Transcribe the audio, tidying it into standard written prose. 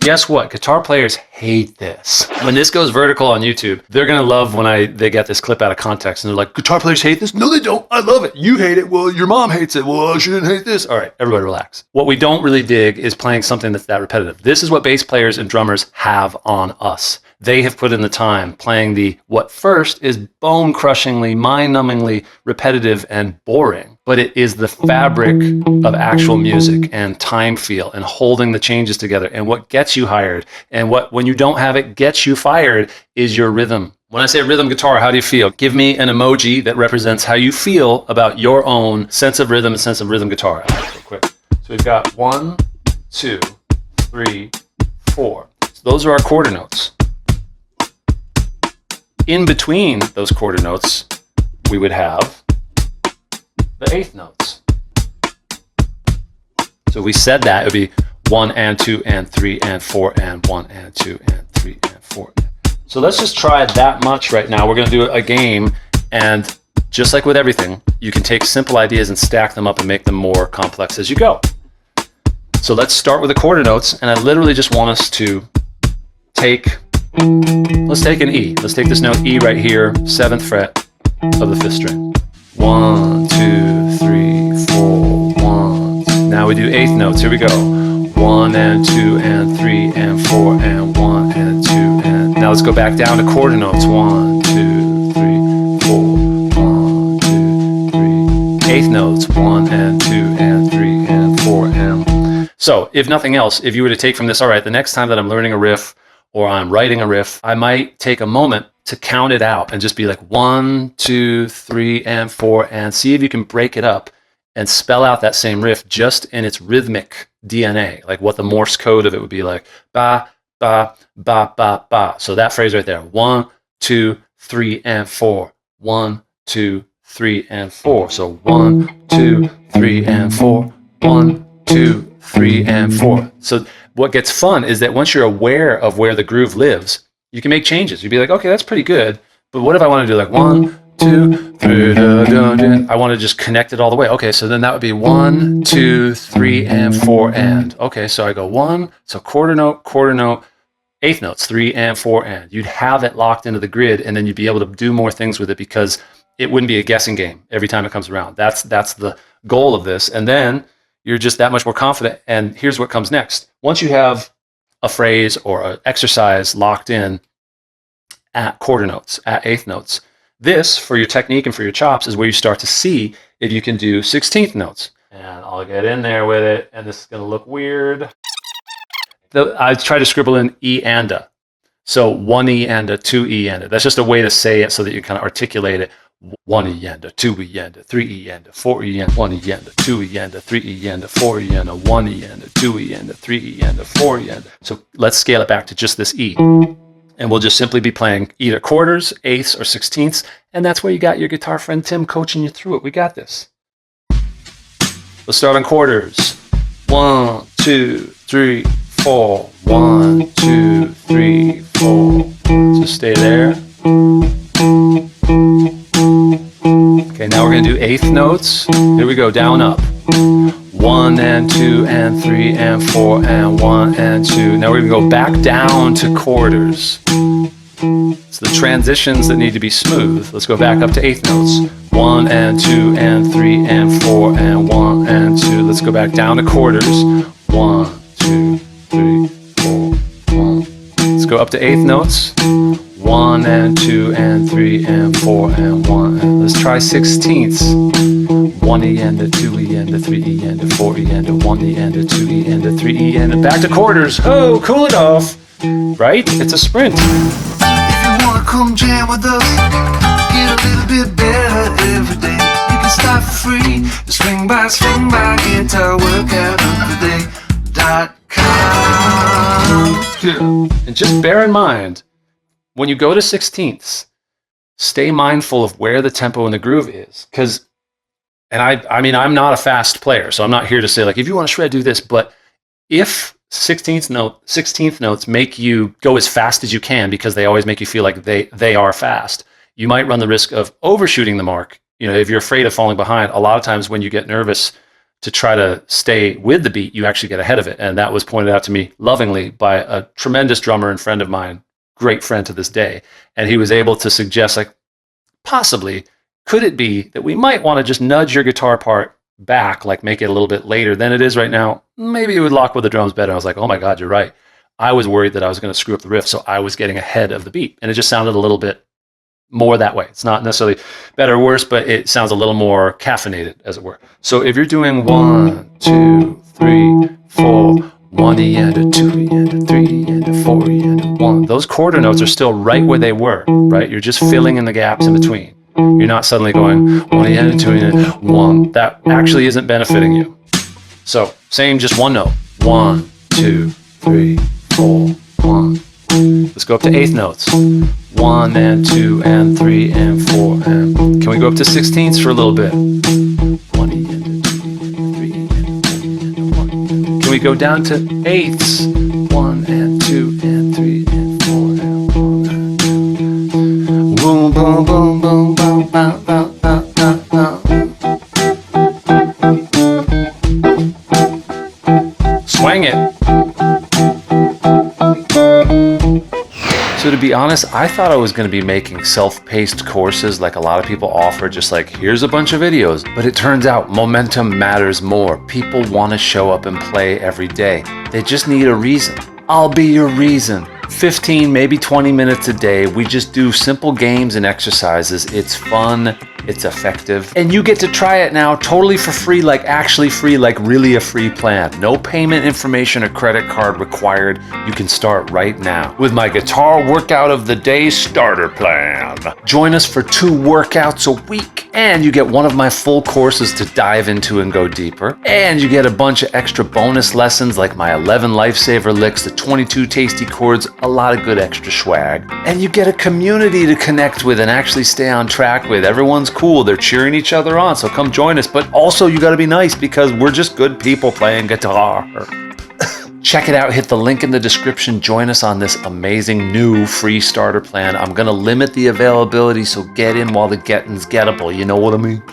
guess what? Guitar players hate this. When this goes vertical on YouTube, they're going to love when they get this clip out of context and they're like, guitar players hate this? No, they don't. I love it. You hate it. Well, your mom hates it. Well, I shouldn't hate this. All right, everybody relax. What we don't really dig is playing something that's that repetitive. This is what bass players and drummers have on us. They have put in the time playing what first is bone-crushingly, mind-numbingly repetitive and boring, but it is the fabric of actual music and time feel and holding the changes together. And what gets you hired and when you don't have it, gets you fired is your rhythm. When I say rhythm guitar, how do you feel? Give me an emoji that represents how you feel about your own sense of rhythm and sense of rhythm guitar. Real quick. So we've got 1, 2, 3, 4. So those are our quarter notes. In between those quarter notes, we would have the eighth notes. So if we said that, it would be 1 and 2 and 3 and 4 and 1 and 2 and 3 and 4. So let's just try that much right now. We're going to do a game, and just like with everything, you can take simple ideas and stack them up and make them more complex as you go. So let's start with the quarter notes, and I literally just want us to let's take an E. Let's take this note E right here, 7th fret of the 5th string. 1, 2, 3, 4, 1. Now we do 8th notes. Here we go. 1 and 2 and 3 and 4 and 1 and 2 and. Now let's go back down to quarter notes. 1, 2, 3, 4, 1, 2, 3. 8th notes. 1 and 2 and 3 and 4 and. So if nothing else, if you were to take from this, all right, the next time that I'm learning a riff or I'm writing a riff, I might take a moment to count it out and just be like 1, 2, 3, and 4, and see if you can break it up and spell out that same riff just in its rhythmic DNA, like what the Morse code of it would be like. Ba, ba, ba, ba, ba. So that phrase right there, 1, 2, 3, and 4. 1, 2, 3, and 4. So 1, 2, 3, and 4. 1, 2, 3, and 4. So what gets fun is that once you're aware of where the groove lives, you can make changes. You'd be like, okay, that's pretty good, but what if I want to do like 1, 2, 3, da, da, da. I want to just connect it all the way. Okay, so then that would be 1, 2, 3, and 4, and. Okay, so I go 1, so quarter note, eighth notes, 3 and 4, and. You'd have it locked into the grid, and then you'd be able to do more things with it because it wouldn't be a guessing game every time it comes around. That's the goal of this, and then you're just that much more confident. And here's what comes next. Once you have a phrase or an exercise locked in at quarter notes, at eighth notes, this, for your technique and for your chops, is where you start to see if you can do 16th notes. And I'll get in there with it, and this is going to look weird. I try to scribble in E and A. So 1 E and A, 2 E and A. That's just a way to say it so that you kind of articulate it. 1 E and A, 2 E and A, 3 E and A, 4 E and A, 1 E and A, 2 E and A, 3 E and A, 4 E and A, 1 E and A, 2 E and A, 3 E and A, 4 E and A. So let's scale it back to just this E. And we'll just simply be playing either quarters, eighths, or sixteenths. And that's where you got your guitar friend Tim coaching you through it. We got this. Let's start on quarters. 1, 2, 3, 4. 1, 2, 3, 4. Just stay there. Okay, now we're going to do eighth notes. Here we go, down, up. 1 and 2 and 3 and 4 and 1 and 2. Now we're going to go back down to quarters. It's the transitions that need to be smooth. Let's go back up to eighth notes. 1 and 2 and 3 and 4 and 1 and 2. Let's go back down to quarters. 1, 2, 3, 4, 1. Let's go up to eighth notes. 1 and 2 and 3 and 4 and 1. And let's try sixteenths. 1 E and a 2 E and a 3 E and a 4 E and a 1 E and a 2 E and a 3 E and a back to quarters. Oh, cool it off. Right? It's a sprint. If you wanna come jam with us, get a little bit better every day. You can start for free. The swing by guitar workout of the day.com. And just bear in mind, when you go to sixteenths, stay mindful of where the tempo and the groove is. Because, and I mean, I'm not a fast player, so I'm not here to say, like, if you want to shred, do this. But if 16th notes make you go as fast as you can because they always make you feel like they are fast, you might run the risk of overshooting the mark. You know, if you're afraid of falling behind, a lot of times when you get nervous to try to stay with the beat, you actually get ahead of it. And that was pointed out to me lovingly by a tremendous drummer and friend of mine, great friend to this day. And he was able to suggest, like, possibly, could it be that we might want to just nudge your guitar part back, like make it a little bit later than it is right now? Maybe it would lock with the drums better. I was like, oh my God, you're right. I was worried that I was going to screw up the riff, so I was getting ahead of the beat. And it just sounded a little bit more that way. It's not necessarily better or worse, but it sounds a little more caffeinated, as it were. So if you're doing 1, 2, 3, 4, 1 E and a 2 E and a 3 E and a 4 E and a 1, those quarter notes are still right where they were, right? You're just filling in the gaps in between. You're not suddenly going 1 E and a 2 E and a 1. That actually isn't benefiting you. So same, just one note. 1, 2, 3, 4, 1. Let's go up to eighth notes. 1 and 2 and 3 and 4 and can we go up to 16ths for a little bit? 1 E and a 2 E and a 3 and a 4 and a 1. Can we go down to eighths? 1 and 2 and 3 and 4 and 1 and 2. Boom boom boom boom boom boom boom boom boom. Swing it. So to be honest, I thought I was going to be making self-paced courses like a lot of people offer, just like, here's a bunch of videos. But it turns out momentum matters more. People want to show up and play every day. They just need a reason. I'll be your reason. 15, maybe 20 minutes a day. We just do simple games and exercises. It's fun. It's effective. And you get to try it now totally for free, like actually free, like really a free plan. No payment information or credit card required. You can start right now with my Guitar Workout of the Day Starter Plan. Join us for 2 workouts a week. And you get one of my full courses to dive into and go deeper. And you get a bunch of extra bonus lessons like my 11 lifesaver licks, the 22 tasty chords, a lot of good extra swag. And you get a community to connect with and actually stay on track with. Everyone's cool. They're cheering each other on. So come join us. But also you got to be nice because we're just good people playing guitar. Check it out. Hit the link in the description. Join us on this amazing new free starter plan. I'm going to limit the availability, so get in while the getting's gettable. You know what I mean?